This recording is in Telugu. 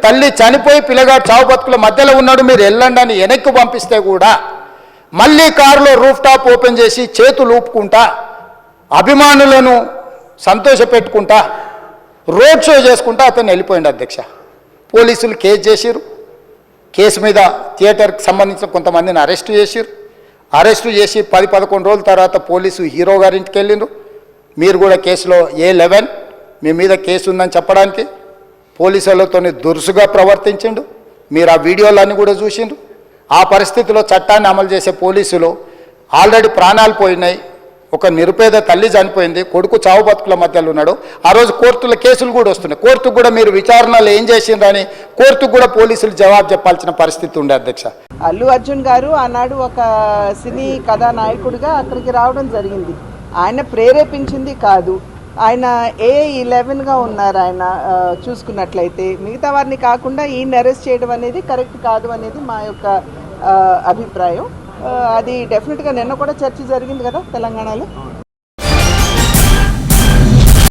తల్లి చనిపోయి పిల్లగాడు చావు బతుకుల మధ్యలో ఉన్నాడు, మీరు వెళ్ళండి అని వెనక్కి పంపిస్తే కూడా మళ్ళీ కారులో రూఫ్ టాప్ ఓపెన్ చేసి చేతులు ఊపుకుంటా అభిమానులను సంతోషపెట్టుకుంటా రోడ్ షో చేసుకుంటా అతను వెళ్ళిపోయింది అధ్యక్ష. పోలీసులు కేసు చేసిరు. కేసు మీద థియేటర్కి సంబంధించిన కొంతమందిని అరెస్టు చేసిరు. అరెస్టు చేసి 10-11 రోజుల తర్వాత పోలీసు హీరో గారింటికి వెళ్ళిండ్రు. మీరు కూడా కేసులో A11 మీ మీద కేసు ఉందని చెప్పడానికి పోలీసులతో దురుసుగా ప్రవర్తించిండు. మీరు ఆ వీడియోలన్నీ కూడా చూసిండ్రు. ఆ పరిస్థితిలో చట్టాన్ని అమలు చేసే పోలీసులు ఆల్రెడీ ప్రాణాలు పోయినాయి, ఒక నిరుపేద తల్లి చనిపోయింది, కొడుకు చావు బతుకుల మధ్యలో ఉన్నాడు. ఆ రోజు కోర్టుల కేసులు కూడా వస్తున్నాయి. కోర్టుకు కూడా మీరు విచారణలు ఏం చేసిండ్రని కోర్టుకు కూడా పోలీసులు జవాబు చెప్పాల్సిన పరిస్థితి ఉండే అధ్యక్ష. అల్లు అర్జున్ గారు ఆనాడు ఒక సినీ కథానాయకుడిగా అక్కడికి రావడం జరిగింది. ఆయన ప్రేరేపించింది కాదు. ఆయన A11గా ఉన్నారు. ఆయన చూసుకున్నట్లయితే మిగతా వారిని కాకుండా ఈయన అరెస్ట్ చేయడం అనేది కరెక్ట్ కాదు అనేది మా యొక్క అభిప్రాయం. అది డెఫినెట్గా నిన్న కూడా చర్చ జరిగింది కదా తెలంగాణలో.